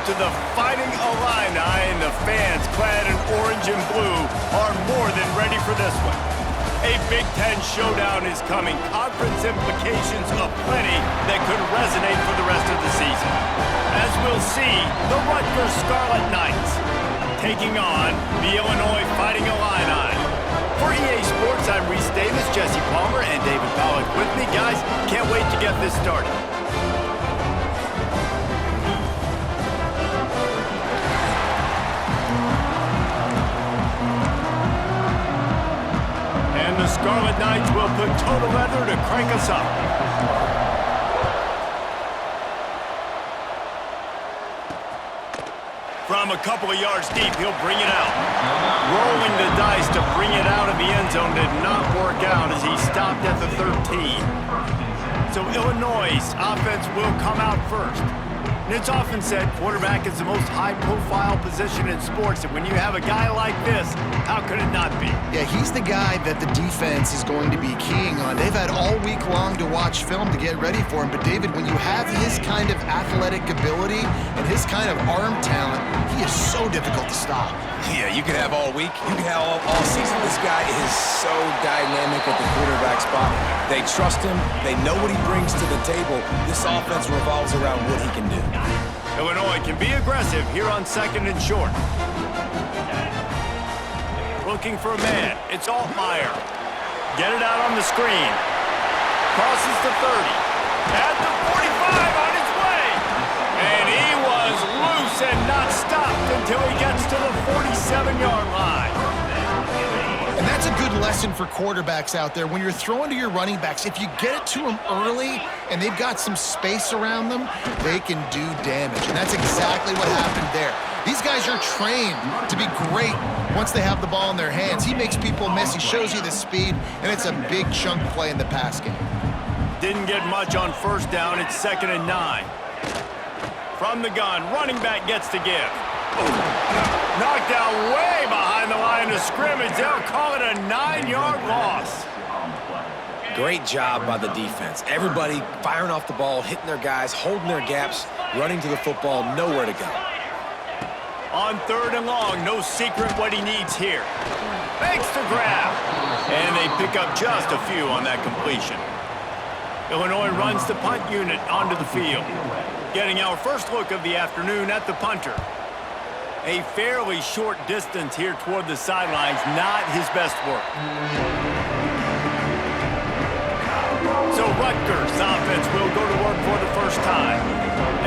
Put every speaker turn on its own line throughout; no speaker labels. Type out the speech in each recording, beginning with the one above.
to the Fighting Illini, and the fans clad in orange and blue are more than ready for this one. A Big Ten showdown is coming. Conference implications aplenty that could resonate for the rest of the season. As we'll see, the Rutgers Scarlet Knights taking on the Illinois Fighting Illini. For EA Sports, I'm Reese Davis, Jesse Palmer, and David Pollack with me. Guys, can't wait to get this started. And the Scarlet Knights will put total leather to crank us up. From a couple of yards deep, he'll bring it out. Rolling the dice to bring it out of the end zone did not work out as he stopped at the 13. So Illinois' offense will come out first. And it's often said quarterback is the most high-profile position in sports, and when you have a guy like this, how could it not be?
Yeah, he's the guy that the defense is going to be keying on. They've had all week long to watch film to get ready for him, but David, when you have his kind of athletic ability and his kind of arm talent, he is so difficult to stop.
Yeah, you can have all week, you can have all season. This guy is so dynamic at the quarterback spot. They trust him. They know what he brings to the table. This offense revolves around what he can do.
Illinois can be aggressive here on 2nd and short. Looking for a man. It's Altmaier. Get it out on the screen. Crosses the 30. At the 45 on his way. And he was loose and not stopped until he gets to the 47-yard line.
And that's a good lesson for quarterbacks out there. When you're throwing to your running backs, if you get it to them early and they've got some space around them, they can do damage. And that's exactly what happened there. These guys are trained to be great once they have the ball in their hands. He makes people miss. He shows you the speed, and it's a big chunk play in the pass game.
Didn't get much on first down. It's 2nd and 9. From the gun, running back gets to give. Knocked out way behind the line of scrimmage. They'll call it a 9-yard loss.
Great job by the defense. Everybody firing off the ball, hitting their guys, holding their gaps, running to the football, nowhere to go.
On 3rd and long, no secret what he needs here. Makes the grab. And they pick up just a few on that completion. Illinois runs the punt unit onto the field. Getting our first look of the afternoon at the punter. A fairly short distance here toward the sidelines, not his best work. So Rutgers' offense will go to work for the first time.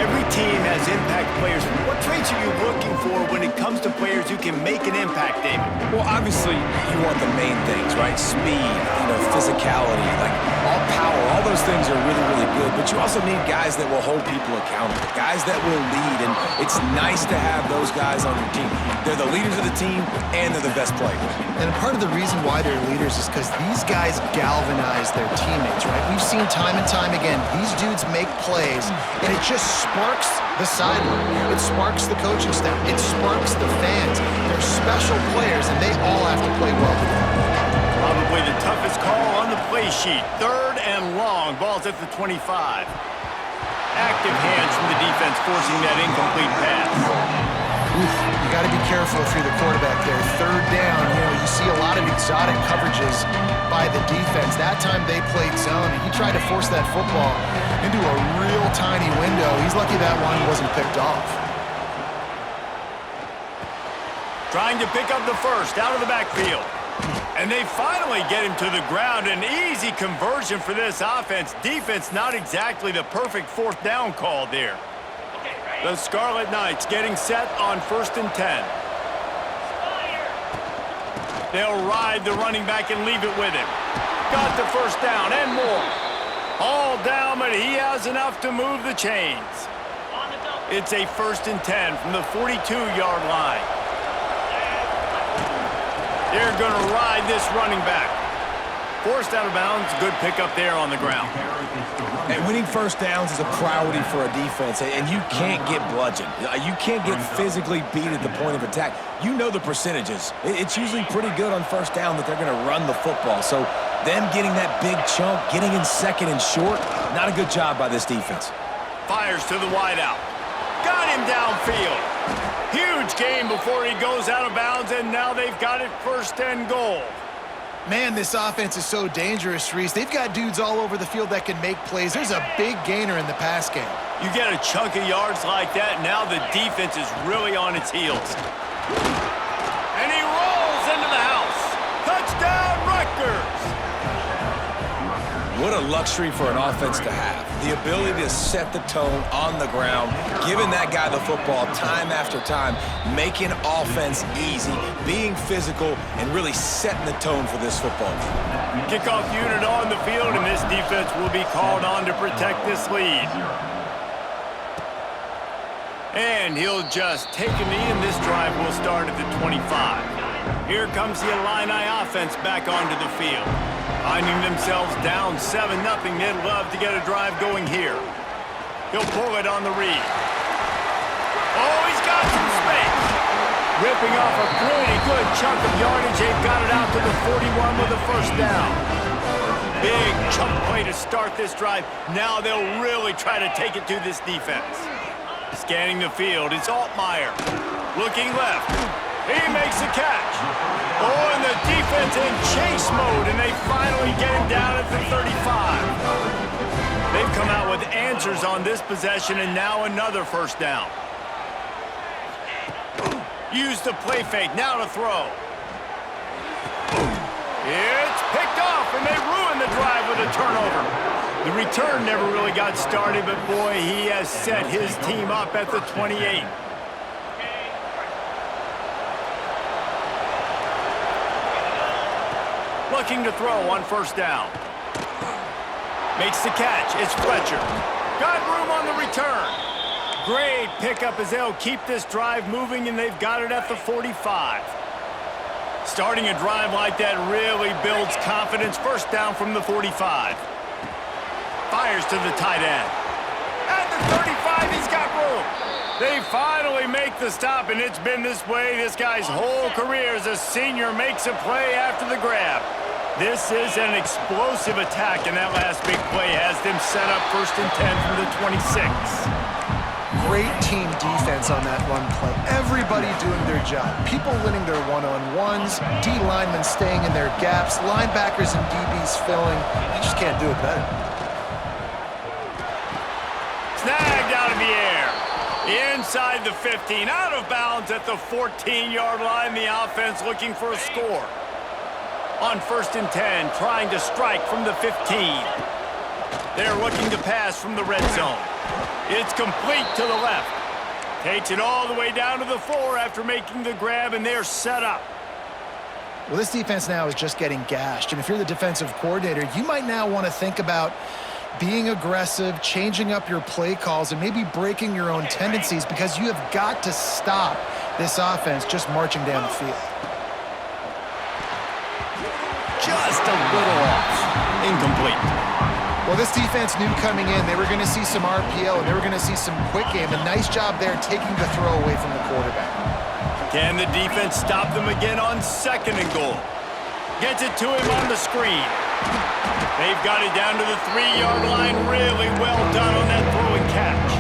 Every team has impact players. What traits are you looking for when it comes to players who can make an impact, David?
Well, obviously, you want the main things, right? Speed, physicality, like all power, all those things are really, really good. But you also need guys that will hold people accountable, guys that will lead. And it's nice to have those guys on your team. They're the leaders of the team, and they're the best players.
And part of the reason why they're leaders is because these guys galvanize their teammates, right? We've seen time and time again, these dudes make plays, and it just sparks the sideline. It sparks the coaching staff. It sparks the fans. They're special players, and they all have to play well together.
Probably the toughest call on the play sheet. 3rd and long. Ball's at the 25. Active hands from the defense forcing that incomplete pass.
You got to be careful through the quarterback there. 3rd down, you see a lot of exotic coverages by the defense. That time they played zone, and he tried to force that football into a real tiny window. He's lucky that one wasn't picked off.
Trying to pick up the first out of the backfield. And they finally get him to the ground. An easy conversion for this offense. Defense not exactly the perfect 4th down call there. The Scarlet Knights getting set on 1st and 10. They'll ride the running back and leave it with him. Got the first down and more. All down, but he has enough to move the chains. It's a 1st and 10 from the 42-yard line. They're going to ride this running back. Forced out of bounds, good pickup there on the ground.
And winning first downs is a priority for a defense, and you can't get bludgeoned. You can't get physically beat at the point of attack. You know the percentages. It's usually pretty good on first down that they're going to run the football. So them getting that big chunk, getting in 2nd and short, not a good job by this defense.
Fires to the wideout. Got him downfield. Huge gain before he goes out of bounds, and now they've got it 1st and goal.
Man, this offense is so dangerous, Reese. They've got dudes all over the field that can make plays. There's a big gainer in the pass game.
You get a chunk of yards like that, now the defense is really on its heels. And he rolls into the house. Touchdown, Rutgers!
What a luxury for an offense to have. The ability to set the tone on the ground, giving that guy the football time after time, making offense easy, being physical, and really setting the tone for this football game.
Kickoff unit on the field, and this defense will be called on to protect this lead. And he'll just take a knee, and this drive will start at the 25. Here comes the Illini offense back onto the field. Finding themselves down 7-0, they'd love to get a drive going here. He'll pull it on the read. Oh, he's got some space. Ripping off a pretty good chunk of yardage. They've got it out to the 41 with a 1st down. Big chunk play to start this drive. Now they'll really try to take it to this defense. Scanning the field, it's Altmaier. Looking left. He makes the catch. Oh, and the defense in chase mode, and they finally get him down at the 35. They've come out with answers on this possession, and now another 1st down. Use the play fake, now to throw. It's picked off, and they ruin the drive with a turnover. The return never really got started, but boy, he has set his team up at the 28. Looking to throw on 1st down. Makes the catch. It's Fletcher. Got room on the return. Great pickup as they'll keep this drive moving, and they've got it at the 45. Starting a drive like that really builds confidence. 1st down from the 45. Fires to the tight end. At the 35, he's got room. They finally make the stop, and it's been this way this guy's whole career as a senior makes a play after the grab. This is an explosive attack, and that last big play has them set up 1st and 10 from the 26.
Great team defense on that run play. Everybody doing their job. People winning their one-on-ones, D linemen staying in their gaps, linebackers and DBs filling. You just can't do it better.
Snagged out of the air. Inside the 15, out of bounds at the 14-yard line. The offense looking for a score. On 1st and 10, trying to strike from the 15. They're looking to pass from the red zone. It's complete to the left. Takes it all the way down to the 4 after making the grab, and they're set up.
Well, this defense now is just getting gashed, and if you're the defensive coordinator, you might now want to think about being aggressive, changing up your play calls, and maybe breaking your own tendencies, because you have got to stop this offense just marching down the field.
Just a little off. Incomplete.
Well, this defense knew coming in they were going to see some RPO, and they were going to see some quick game. A nice job there taking the throw away from the quarterback.
Can the defense stop them again on 2nd and goal? Gets it to him on the screen. They've got it down to the 3-yard line. Really well done on that throw and catch.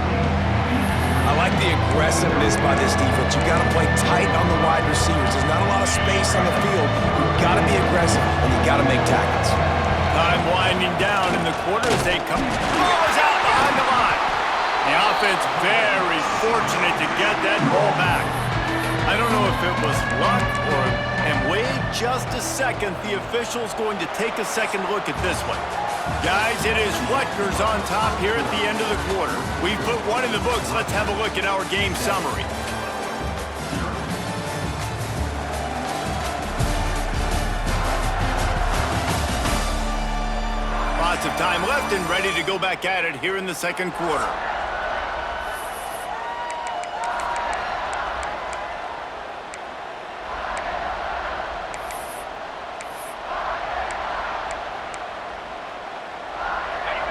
I like the aggressiveness by this defense. You've got to play tight on the wide receivers. There's not a lot of space on the field. You've got to be aggressive, and you've got to make tackles.
Time winding down in the quarter as they come. Ball is out behind the line. The offense very fortunate to get that ball back. I don't know if it was luck or... And wait just a second. The official's going to take a second look at this one. Guys, it is Rutgers on top here at the end of the quarter. We've put one in the books. Let's have a look at our game summary. Lots of time left and ready to go back at it here in the 2nd quarter.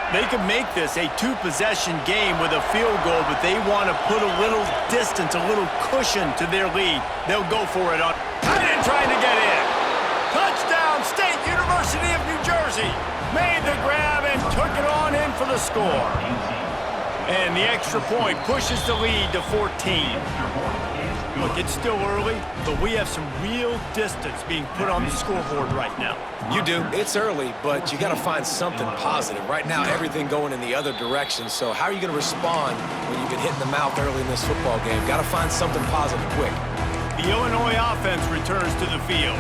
They could make this a 2-possession game with a field goal, but they want to put a little distance, a little cushion to their lead. They'll go for it on tight end trying to get in. Touchdown, State University of New Jersey. Made the grab and took it on in for the score. And the extra point pushes the lead to 14. Look, it's still early, but we have some real distance being put on the scoreboard right now.
You do. It's early, but you got to find something positive. Right now, everything going in the other direction. So how are you going to respond when you've been hit in the mouth early in this football game? Got to find something positive quick.
The Illinois offense returns to the field.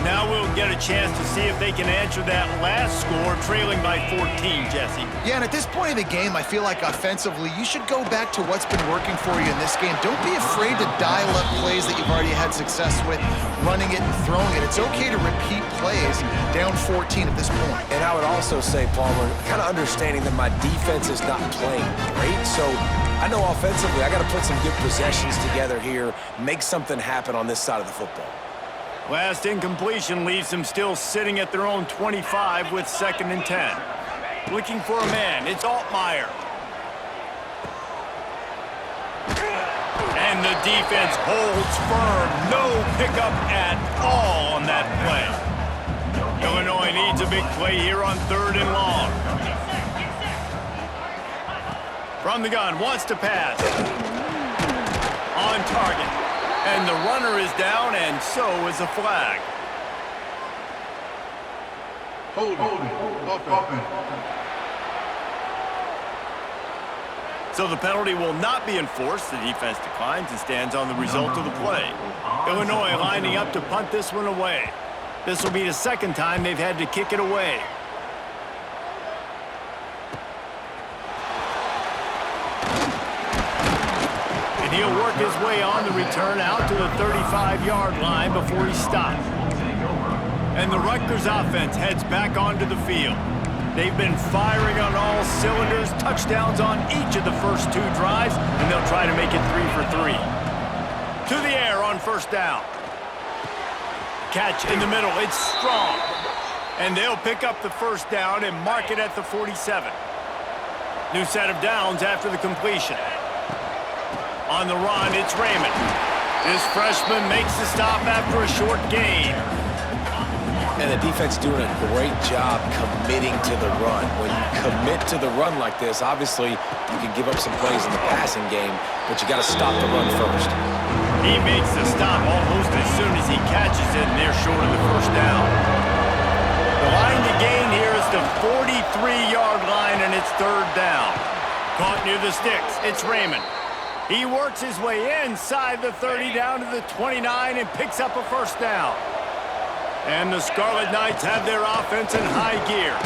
Now we'll get a chance to see if they can answer that last score, trailing by 14, Jesse.
Yeah, and at this point of the game, I feel like offensively, you should go back to what's been working for you in this game. Don't be afraid to dial up plays that you've already had success with, running it and throwing it. It's okay to repeat plays down 14 at this point.
And I would also say, Palmer, kind of understanding that my defense is not playing great, so I know offensively I got to put some good possessions together here, make something happen on this side of the football.
Last incompletion leaves them still sitting at their own 25 with 2nd and 10. Looking for a man, it's Altmaier. And the defense holds firm. No pickup at all on that play. Illinois needs a big play here on 3rd and long. From the gun, wants to pass. On target. And the runner is down, and so is a flag. So the penalty will not be enforced. The defense declines and stands on the result of the play. Illinois lining up to punt this one away. This will be the 2nd time they've had to kick it away. He'll work his way on the return out to the 35-yard line before he stops. And the Rutgers offense heads back onto the field. They've been firing on all cylinders, touchdowns on each of the first 2 drives, and they'll try to make it 3 for 3. To the air on 1st down. Catch in the middle, it's strong. And they'll pick up the 1st down and mark it at the 47. New set of downs after the completion. On the run, it's Raymond. This freshman makes the stop after a short gain.
And the defense doing a great job committing to the run. When you commit to the run like this, obviously you can give up some plays in the passing game, but you got to stop the run first.
He makes the stop almost as soon as he catches it, and they're short of the 1st down. The line to gain here is the 43-yard line, and it's 3rd down. Caught near the sticks, it's Raymond. He works his way inside the 30 down to the 29 and picks up a 1st down. And the Scarlet Knights have their offense in high gear.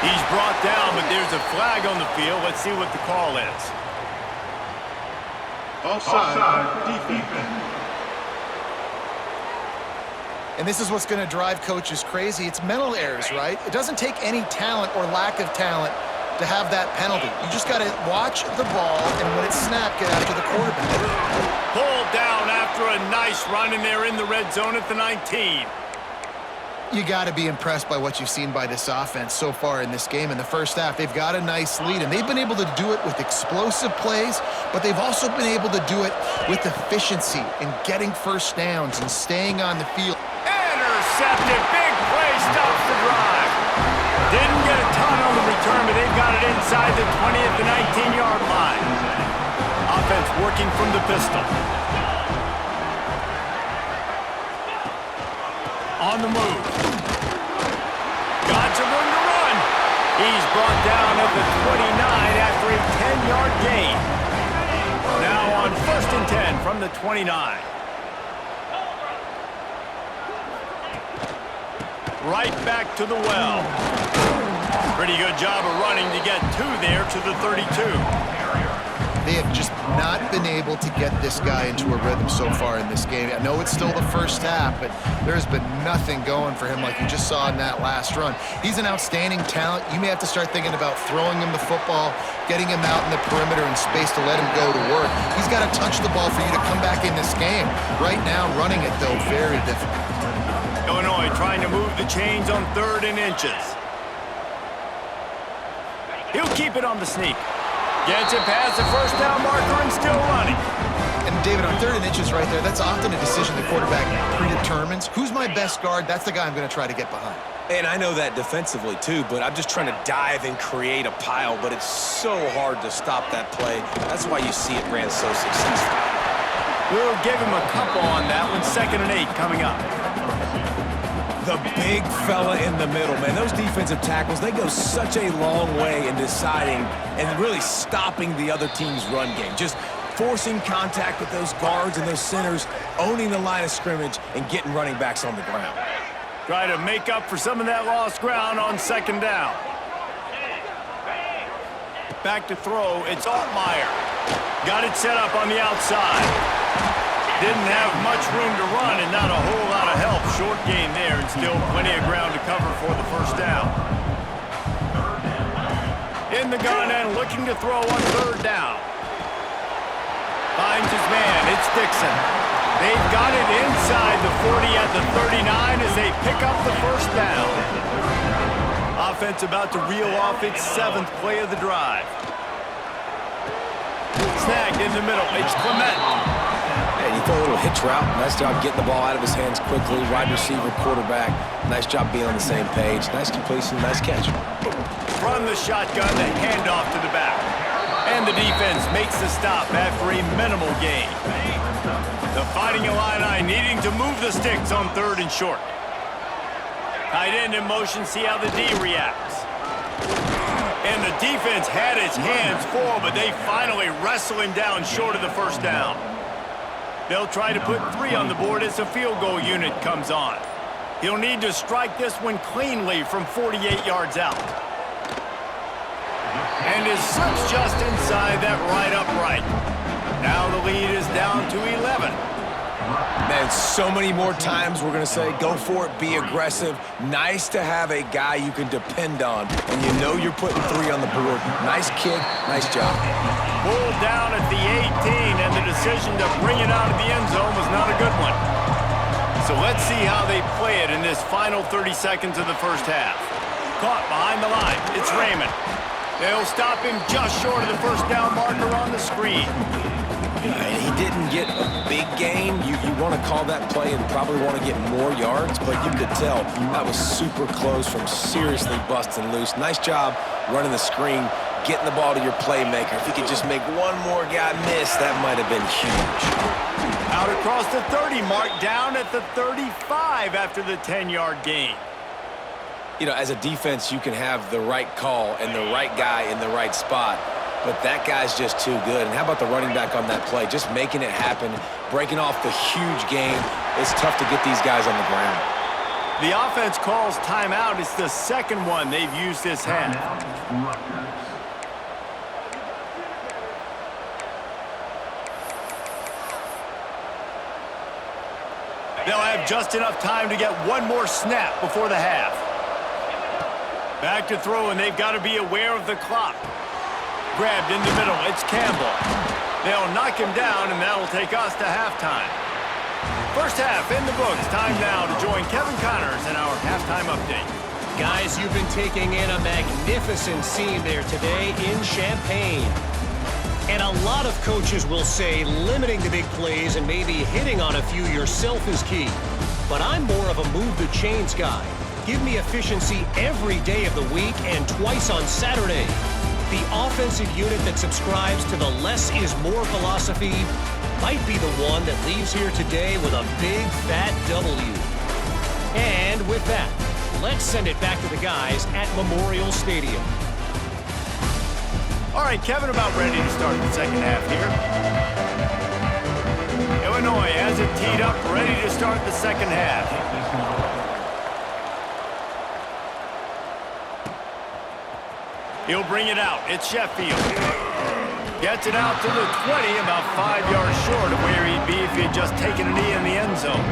He's brought down, but there's a flag on the field. Let's see what the call is.
Offside, defense.
And this is what's going to drive coaches crazy. It's mental errors, right? It doesn't take any talent or lack of talent to have that penalty. You just got to watch the ball, and when it's snapped, get after the quarterback.
Pulled down after a nice run, and they're in the red zone at the 19.
You got to be impressed by what you've seen by this offense so far in this game. In the 1st half, they've got a nice lead, and they've been able to do it with explosive plays, but they've also been able to do it with efficiency and getting 1st downs and staying on the field.
Intercepted. Big play stops the drive. Didn't get a ton on the return, but they've got it inside the 20 at the 19-yard line. Offense working from the pistol. On the move. Got some room to run. He's brought down at the 29 after a 10-yard gain. Now on 1st and 10 from the 29. Right back to the well. Pretty good job of running to get 2 there to the 32.
They have just not been able to get this guy into a rhythm so far in this game. I know it's still the 1st half, but there's been nothing going for him like you just saw in that last run. He's an outstanding talent. You may have to start thinking about throwing him the football, getting him out in the perimeter and space to let him go to work. He's got to touch the ball for you to come back in this game. Right now, running it, though, very difficult.
Illinois trying to move the chains on 3rd and inches. He'll keep it on the sneak. Gets it past the 1st down marker and still running.
And David, on 3rd and inches right there, that's often a decision the quarterback predetermines. Who's my best guard? That's the guy I'm going to try to get behind.
And I know that defensively too, but I'm just trying to dive and create a pile, but it's so hard to stop that play. That's why you see it ran so successful.
We'll give him a couple on that one. 2nd and 8 coming up.
The big fella in the middle, man. Those defensive tackles, they go such a long way in deciding and really stopping the other team's run game. Just forcing contact with those guards and those centers, owning the line of scrimmage, and getting running backs on the ground.
Try to make up for some of that lost ground on 2nd down. Back to throw, it's Altmaier. Got it set up on the outside. Didn't have much room to run and not a whole lot of help. Short gain there and still plenty of ground to cover for the 1st down. In the gun and looking to throw on 3rd down. Finds his man, it's Dixon. They've got it inside the 40 at the 39 as they pick up the 1st down. Offense about to reel off its 7th play of the drive. Snagged in the middle, it's Clement.
And you throw a little hitch route. Nice job getting the ball out of his hands quickly. Wide receiver, quarterback. Nice job being on the same page. Nice completion, nice catch.
From the shotgun, the handoff to the back. And the defense makes the stop after a minimal gain. The Fighting Illini needing to move the sticks on 3rd and short. Tight end in motion, see how the D reacts. And the defense had its hands full, but they finally wrestle him down short of the 1st down. They'll try to put 3 on the board as the field goal unit comes on. He'll need to strike this one cleanly from 48 yards out. And his slips just inside that right upright. Now the lead is down to 11.
Man, so many more times we're going to say, go for it, be aggressive. Nice to have a guy you can depend on, and you know you're putting 3 on the board. Nice kick, nice job.
Pulled down at the 18, and the decision to bring it out of the end zone was not a good one. So let's see how they play it in this final 30 seconds of the 1st half. Caught behind the line, it's Raymond. They'll stop him just short of the 1st down marker on the screen.
He didn't get a big gain. You want to call that play and probably want to get more yards, but you could tell that was super close from seriously busting loose. Nice job running the screen, getting the ball to your playmaker. If he could just make one more guy miss, that might have been huge.
Out across the 30 mark, down at the 35 after the 10-yard gain.
You know, as a defense, you can have the right call and the right guy in the right spot, but that guy's just too good. And how about the running back on that play? Just making it happen, breaking off the huge gain. It's tough to get these guys on the ground.
The offense calls timeout. It's the 2nd one they've used this half. They'll have just enough time to get one more snap before the half. Back to throw, and they've got to be aware of the clock. Grabbed in the middle, it's Campbell. They'll knock him down, and that'll take us to halftime. 1st half in the books. Time now to join Kevin Connors in our halftime update.
Guys, you've been taking in a magnificent scene there today in Champaign. And a lot of coaches will say limiting the big plays and maybe hitting on a few yourself is key. But I'm more of a move the chains guy. Give me efficiency every day of the week and twice on Saturday. The offensive unit that subscribes to the less is more philosophy might be the one that leaves here today with a big fat W. And with that, let's send it back to the guys at Memorial Stadium.
All right, Kevin, about ready to start the 2nd half here. Illinois has it teed up, ready to start the 2nd half. He'll bring it out. It's Sheffield. Gets it out to the 20, about 5 yards short of where he'd be if he had just taken a knee in the end zone.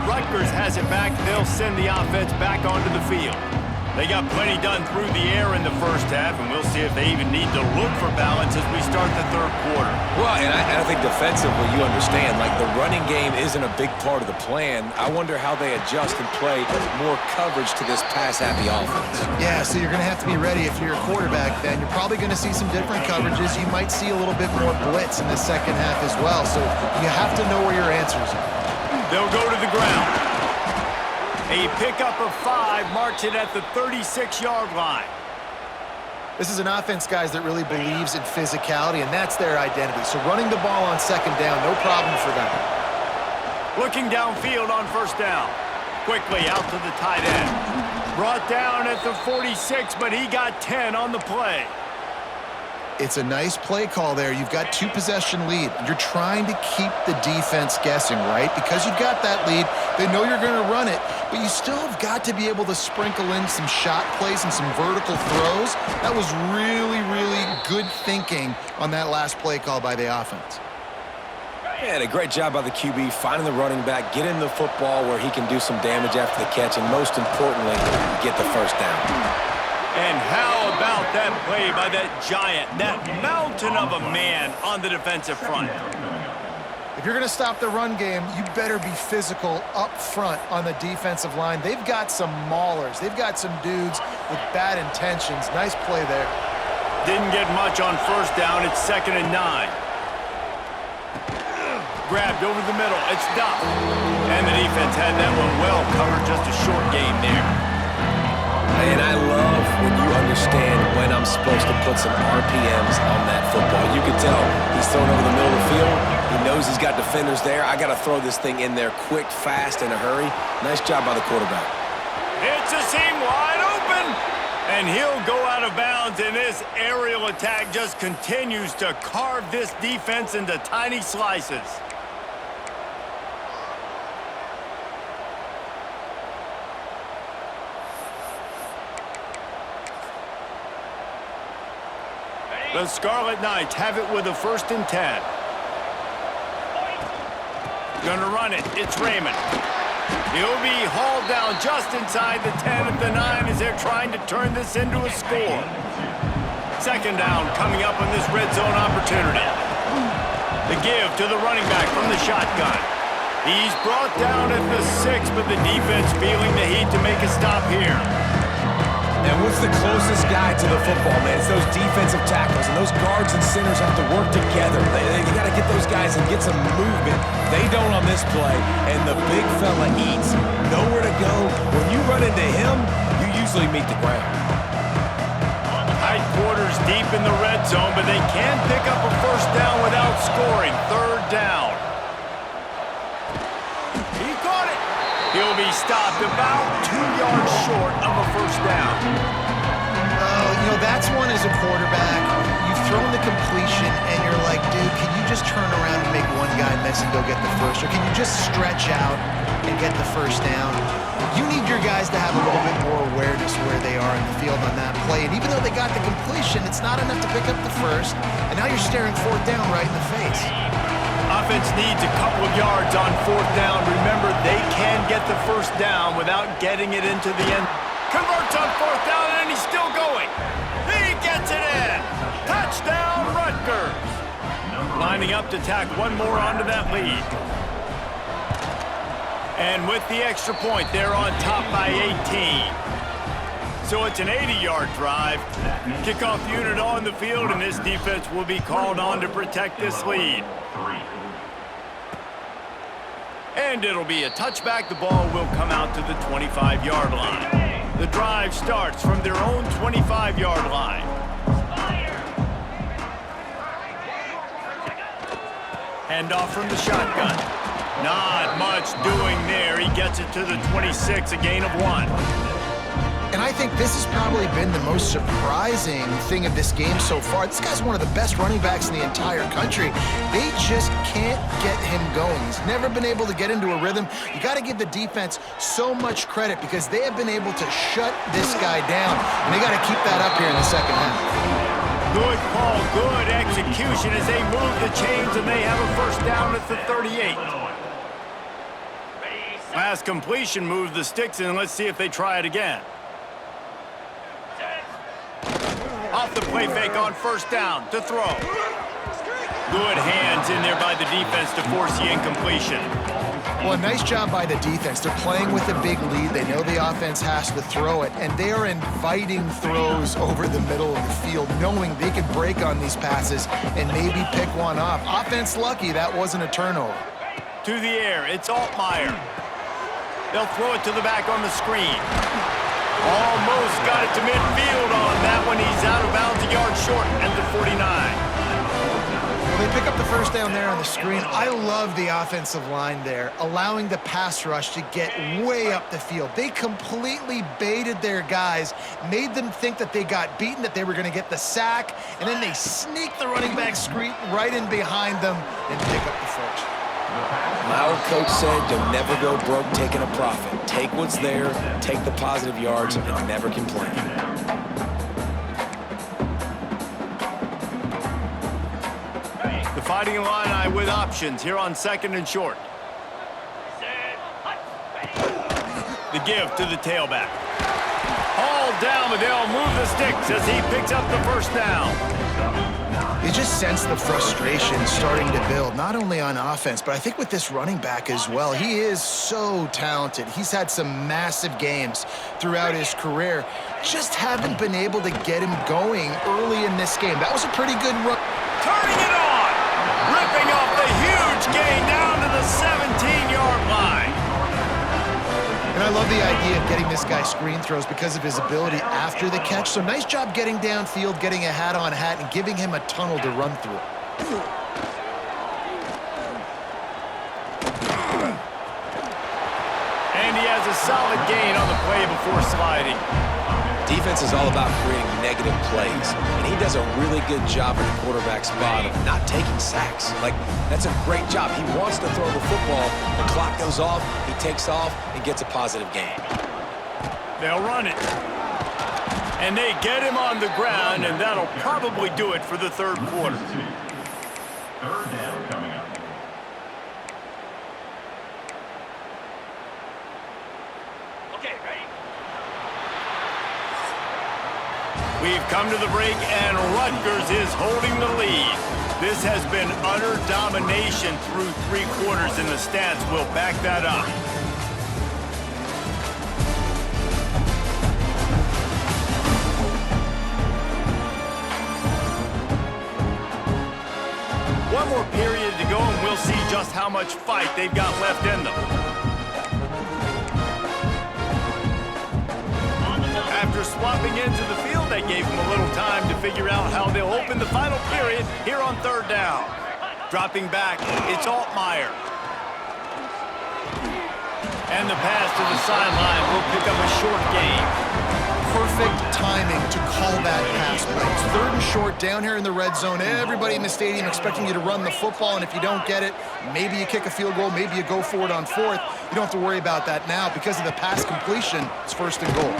Rutgers has it back. They'll send the offense back onto the field. They got plenty done through the air in the 1st half, and we'll see if they even need to look for balance as we start the 3rd quarter.
Well, and I think defensively, you understand, like the running game isn't a big part of the plan. I wonder how they adjust and play more coverage to this pass-happy offense.
Yeah, so you're going to have to be ready if you're a quarterback then. You're probably going to see some different coverages. You might see a little bit more blitz in the 2nd half as well, so you have to know where your answers are.
They'll go to the ground. A pickup of 5 marks it at the 36-yard line.
This is an offense, guys, that really believes in physicality, and that's their identity. So running the ball on second down, no problem for them.
Looking downfield on first down. Quickly out to the tight end. Brought down at the 46, but he got 10 on the play.
It's a nice play call there. You've got 2-possession lead. You're trying to keep the defense guessing, right? Because you've got that lead, they know you're going to run it, but you still have got to be able to sprinkle in some shot plays and some vertical throws. That was really, really good thinking on that last play call by the offense.
And a great job by the QB finding the running back, getting the football where he can do some damage after the catch, and most importantly, get the first down.
And how about that play by that giant, that mountain of a man on the defensive front?
If you're going to stop the run game, you better be physical up front on the defensive line. They've got some maulers. They've got some dudes with bad intentions. Nice play there.
Didn't get much on first down. It's 2nd and 9. Grabbed over the middle. It's Duff. And the defense had that one well covered. Just a short game there.
And I love when you understand when I'm supposed to put some RPMs on that football. You can tell he's throwing over the middle of the field. He knows he's got defenders there. I got to throw this thing in there quick, fast, in a hurry. Nice job by the quarterback.
It's a seam wide open. And he'll go out of bounds, and this aerial attack just continues to carve this defense into tiny slices. The Scarlet Knights have it with a 1st and 10. Gonna run it. It's Raymond. He'll be hauled down just inside the 10 at the 9 as they're trying to turn this into a score. 2nd down coming up on this red zone opportunity. The give to the running back from the shotgun. He's brought down at the 6, but the defense feeling the heat to make a stop here.
And what's the closest guy to the football, man? It's those defensive tackles, and those guards and centers have to work together. They got to get those guys and get some movement. They don't on this play, and the big fella eats. Nowhere to go. When you run into him, you usually meet the ground.
Tight quarters deep in the red zone, but they can pick up a first down without scoring. 3rd down. He caught it. He'll be stopped about 2 yards short of a first down.
You know, that's one as a quarterback. You've thrown the completion, and you're like, dude, can you just turn around and make one guy miss and go get the first? Or can you just stretch out and get the first down? You need your guys to have a little bit more awareness where they are in the field on that play. And even though they got the completion, it's not enough to pick up the first. And now you're staring 4th down right in the face.
Offense needs a couple of yards on 4th down. Remember, they can get the first down without getting it into the end. Converts on 4th down, and he's still going. He gets it in. Touchdown, Rutgers. Lining up to tack one more onto that lead. And with the extra point, they're on top by 18. So it's an 80-yard drive. Kickoff unit on the field, and this defense will be called on to protect this lead. And it'll be a touchback. The ball will come out to the 25-yard line. The drive starts from their own 25-yard line. Handoff from the shotgun. Not much doing there. He gets it to the 26, a gain of 1.
And I think this has probably been the most surprising thing of this game so far. This guy's one of the best running backs in the entire country. They just can't get him going. He's never been able to get into a rhythm. You got to give the defense so much credit because they have been able to shut this guy down. And they got to keep that up here in the second half.
Good call, good execution as they move the chains, and they have a first down at the 38. Last completion moves the sticks in. Let's see if they try it again. Off the play fake on first down to throw. Good hands in there by the defense to force the incompletion.
Well, nice job by the defense. They're playing with a big lead. They know the offense has to throw it, and they are inviting throws over the middle of the field, knowing they can break on these passes and maybe pick one off. Offense lucky that wasn't a turnover.
To the air, it's Altmaier. They'll throw it to the back on the screen. Almost got it to midfield on that one. He's out of bounds, a yard short at the 49.
Well, they pick up the first down there on the screen. I love the offensive line there, allowing the pass rush to get way up the field. They completely baited their guys, made them think that they got beaten, that they were going to get the sack, and then they sneak the running back screen right in behind them and pick up the first.
My old coach said, you'll never go broke taking a profit. Take what's there, take the positive yards, and never complain.
The Fighting Illini with options here on 2nd and short. The give to the tailback. Hauled down, but they'll move the sticks as he picks up the first down.
You just sense the frustration starting to build, not only on offense, but I think with this running back as well. He is so talented. He's had some massive games throughout his career. Just haven't been able to get him going early in this game. That was a pretty good run.
Turning it on! Ripping off the huge gain down to the 17-yard line.
And I love the idea of getting this guy screen throws because of his ability after the catch. So nice job getting downfield, getting a hat-on-hat, and giving him a tunnel to run through.
And he has a solid gain on the play before sliding.
Defense is all about creating negative plays, and he does a really good job at the quarterback spot of not taking sacks. Like, that's a great job. He wants to throw the football. The clock goes off, he takes off, and gets a positive gain.
They'll run it. And they get him on the ground, and that'll probably do it for the third quarter.
Third down coming up.
We've come to the break, and Rutgers is holding the lead. This has been utter domination through 3 quarters, and the stats will back that up. One more period to go, and we'll see just how much fight they've got left in them. After swapping into the field, they gave him a little time to figure out how they'll open the final period here on 3rd down. Dropping back, it's Altmaier. And the pass to the sideline will pick up a short gain.
Perfect timing to call that pass play. It's 3rd and short down here in the red zone. Everybody in the stadium expecting you to run the football, and if you don't get it, maybe you kick a field goal, maybe you go for it on 4th. You don't have to worry about that now. Because of the pass completion, it's 1st and goal.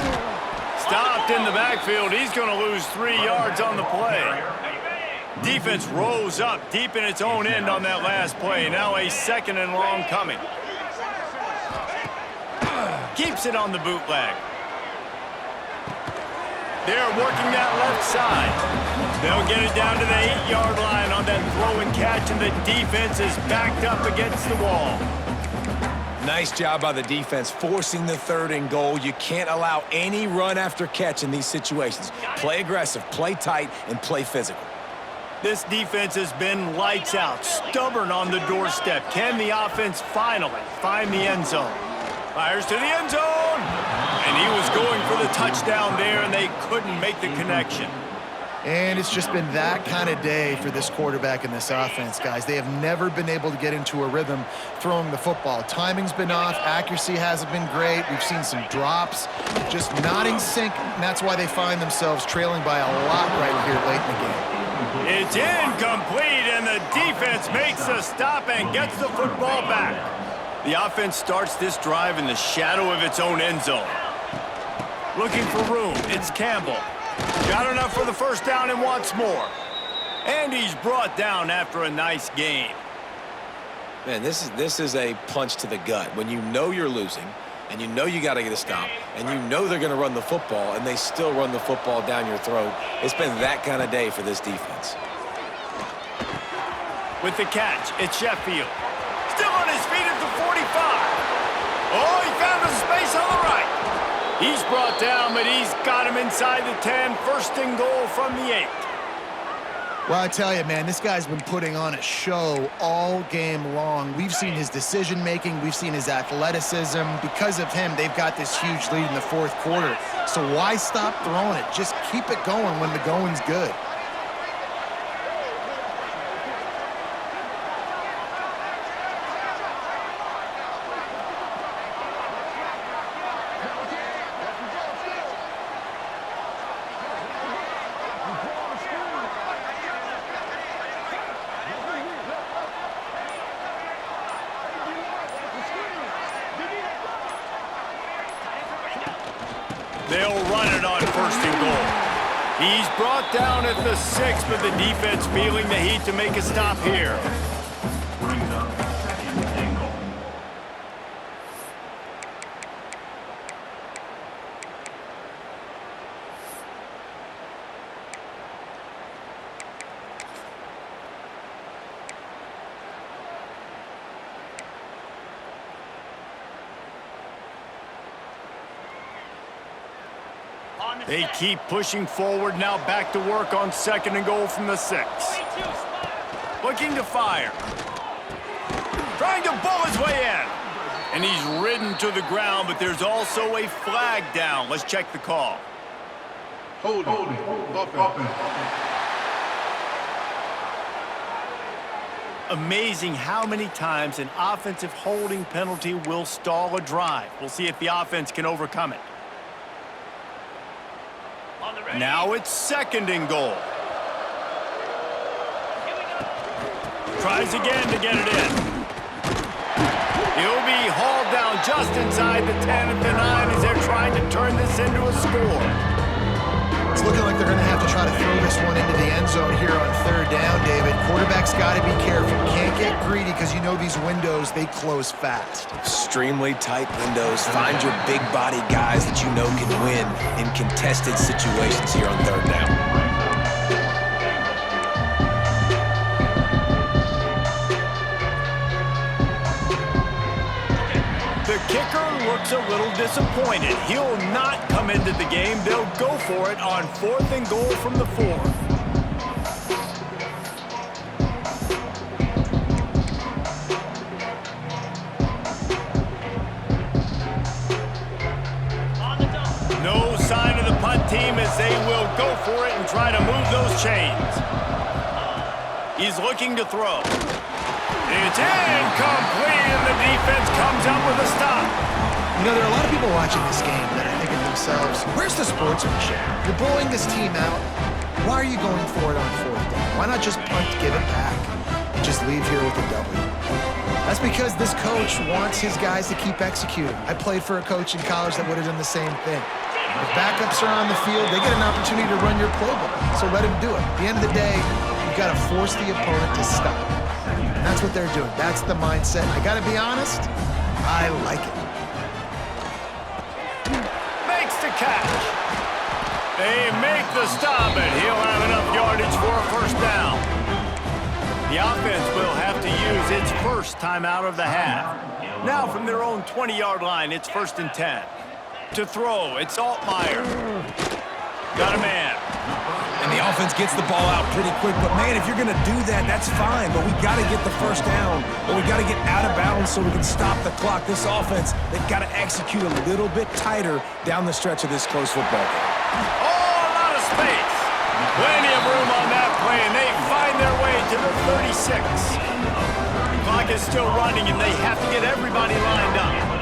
Stopped in the backfield. He's going to lose 3 yards on the play. Defense rose up deep in its own end on that last play. Now a 2nd and long coming. Keeps it on the bootleg. They're working that left side. They'll get it down to the 8-yard line on that throw and catch, and the defense is backed up against the wall.
Nice job by the defense, forcing the 3rd and goal. You can't allow any run after catch in these situations. Play aggressive, play tight, and play physical.
This defense has been lights out, stubborn on the doorstep. Can the offense finally find the end zone? Fires to the end zone! And he was going for the touchdown there, and they couldn't make the connection.
And it's just been that kind of day for this quarterback and this offense, guys. They have never been able to get into a rhythm throwing the football. Timing's been off. Accuracy hasn't been great. We've seen some drops, just not in sync, and that's why they find themselves trailing by a lot right here late in the game.
It's incomplete, and the defense makes a stop and gets the football back. The offense starts this drive in the shadow of its own end zone. Looking for room, it's Campbell. Got enough for the first down and wants more. And he's brought down after a nice gain.
Man, this is a punch to the gut. When you know you're losing, and you know you got to get a stop, and you know they're going to run the football, and they still run the football down your throat. It's been that kind of day for this defense.
With the catch, it's Sheffield. Still on his feet at the 45. Oh, he found a space on the right. He's brought down, but he's got him inside the 10. 1st and goal from the 8.
Well, I tell you, man, this guy's been putting on a show all game long. We've seen his decision-making. We've seen his athleticism. Because of him, they've got this huge lead in the fourth quarter. So why stop throwing it? Just keep it going when the going's good.
They'll run it on first and goal. He's brought down at the 6, but the defense feeling the heat to make a stop here.
Brings up second and goal.
They keep pushing forward, now back to work on second and goal from the 6. Looking to fire. Trying to bull his way in. And he's ridden to the ground, but there's also a flag down. Let's check the call.
Hold it. Offense.
Amazing how many times an offensive holding penalty will stall a drive. We'll see if the offense can overcome it. Now it's second and goal. Tries again to get it in. He'll be hauled down just inside the 10 at the 9 as they're trying to turn this into a score.
It's looking like they're going to have to try to throw this one into the end zone here on third down, David. Quarterback's got to be careful. Can't get greedy because you know these windows, they close fast.
Extremely tight windows. Find your big body guys that you know can win in contested situations here on third down.
The kicker looks a little disappointed. He'll not come into the game. They'll go for it on fourth and goal from the 4. No sign of the punt team as they will go for it and try to move those chains. He's looking to throw. It's incomplete, and the defense comes up with a stop.
You know, there are a lot of people watching this game that are thinking to themselves, where's the sportsmanship? You're blowing this team out. Why are you going for it on fourth down? Why not just punt, give it back, and just leave here with a W? That's because this coach wants his guys to keep executing. I played for a coach in college that would have done the same thing. If backups are on the field, they get an opportunity to run your playbook, so let him do it. At the end of the day, you've got to force the opponent to stop. And that's what they're doing. That's the mindset. I got to be honest, I like it.
Makes the catch. They make the stop, and he'll have enough yardage for a first down. The offense will have to use its first timeout of the half. Now from their own 20-yard line, it's first and 10. To throw, it's Altmaier. Got a man.
And the offense gets the ball out pretty quick. But, man, if you're going to do that, that's fine. But we got to get the first down. Or we got to get out of bounds so we can stop the clock. This offense, they've got to execute a little bit tighter down the stretch of this close football game.
Oh, a lot of space. Plenty of room on that play, and they find their way to the 36. The clock is still running, and they have to get everybody lined up.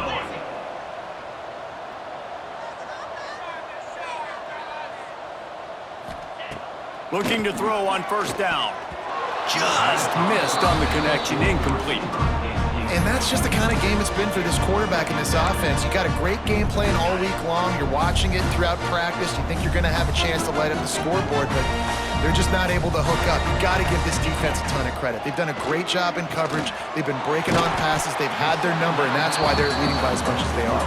Looking to throw on first down. Just missed on the connection, incomplete.
And that's just the kind of game it's been for this quarterback and this offense. You got a great game plan all week long. You're watching it throughout practice. You think you're going to have a chance to light up the scoreboard, but they're just not able to hook up. You got to give this defense a ton of credit. They've done a great job in coverage. They've been breaking on passes. They've had their number, and that's why they're leading by as much as they are.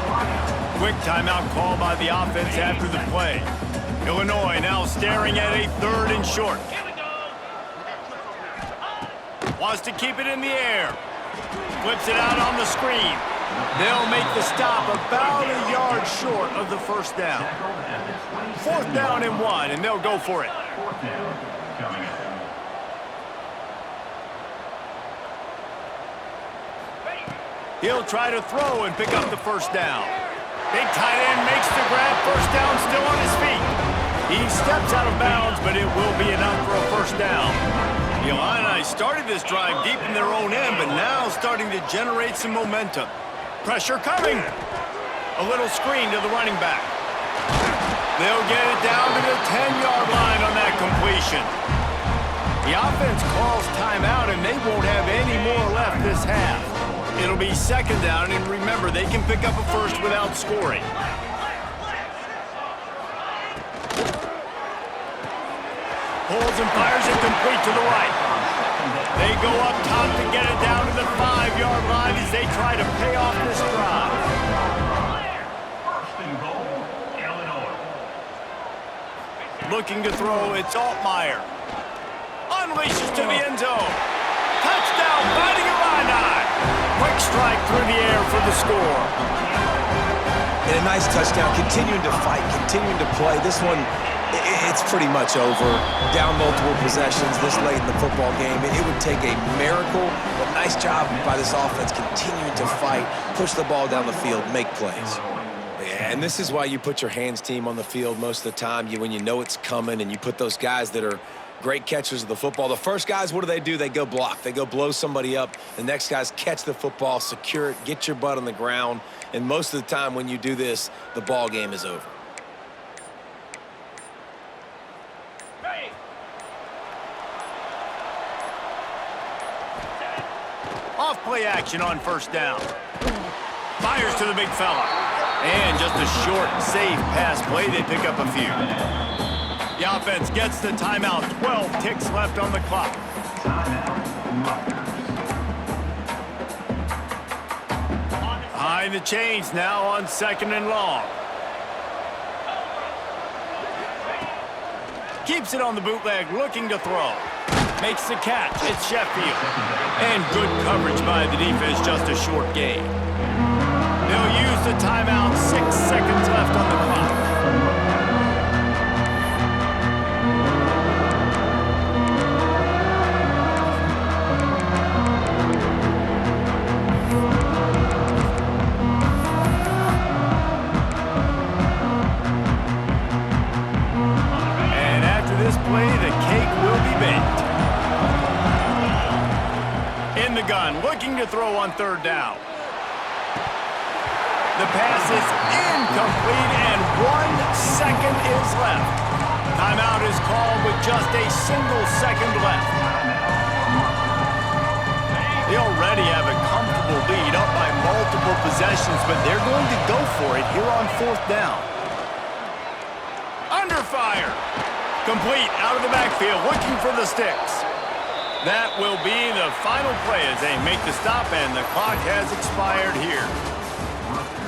Quick timeout call by the offense after the play. Illinois now staring at a third and short. Wants to keep it in the air. Flips it out on the screen. They'll make the stop about a yard short of the first down. Fourth down and 1, and they'll go for it.
Fourth down coming up.
He'll try to throw and pick up the first down. Big tight end makes the grab. First down, still on his feet. He steps out of bounds, but it will be enough for a first down. The Illini started this drive deep in their own end, but now starting to generate some momentum. Pressure coming. A little screen to the running back. They'll get it down to the 10-yard line on that completion. The offense calls timeout, and they won't have any more left this half. It'll be second down, and remember, they can pick up a first without scoring. Pulls and fires it complete to the right. They go up top to get it down to the 5-yard line as they try to pay off this drive.
First and goal, Illinois.
Looking to throw, it's Altmaier. Unleashes to the end zone. Touchdown, fighting Illini. Quick strike through the air for the score.
And a nice touchdown, continuing to fight, continuing to play. This one, it's pretty much over. Down multiple possessions this late in the football game. It would take a miracle, but nice job by this offense continuing to fight, push the ball down the field, make plays. Yeah, and this is why you put your hands team on the field most of the time. When you know it's coming and you put those guys that are great catchers of the football. The first guys, what do? They go block. They go blow somebody up. The next guys catch the football, secure it, get your butt on the ground. And most of the time when you do this, the ball game is over.
Off play action on first down. Fires to the big fella. And just a short, safe pass play. They pick up a few. The offense gets the timeout. 12 ticks left on the clock. Behind the chains now on second and long. Keeps it on the bootleg, looking to throw. Makes the catch. It's Sheffield. And good coverage by the defense, just a short gain. They'll use the timeout. 6 seconds left on the clock. Looking to throw on third down. The pass is incomplete, and 1 second is left. Timeout is called with just a single second left. They already have a comfortable lead, up by multiple possessions, but they're going to go for it here on fourth down. Under fire. Complete out of the backfield, looking for the sticks. That will be the final play as they make the stop, and the clock has expired here.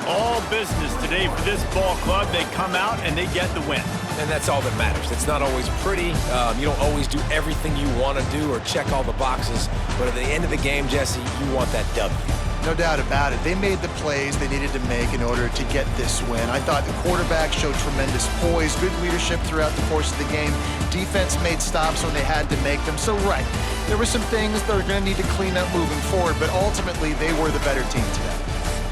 All business today for this ball club. They come out and they get the win.
And that's all that matters. It's not always pretty. You don't always do everything you want to do or check all the boxes. But at the end of the game, Jesse, you want that W.
No doubt about it. They made the plays they needed to make in order to get this win. I thought the quarterback showed tremendous poise, good leadership throughout the course of the game. Defense made stops when they had to make them. So, right, there were some things they're going to need to clean up moving forward, but ultimately they were the better team today.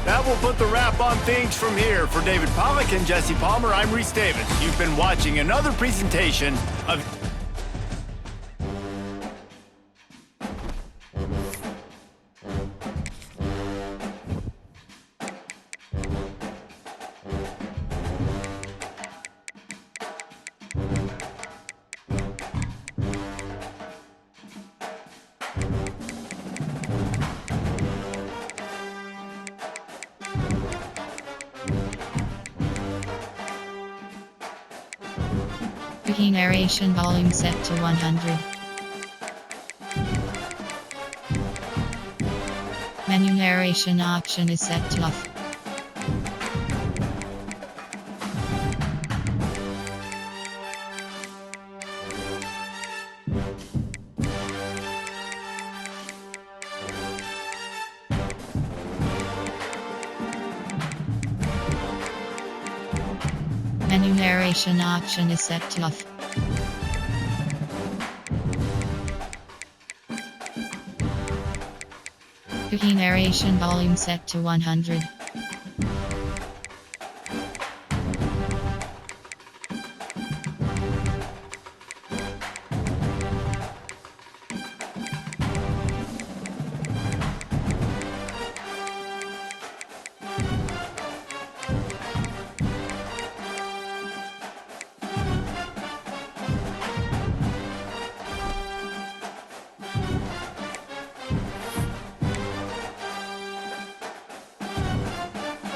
That will put the wrap on things from here. For David Pollack and Jesse Palmer, I'm Reese Davis. You've been watching another presentation of...
Narration volume set to 100. Menu narration option is set to off. Menu narration option is set to off. Narration volume set to 100.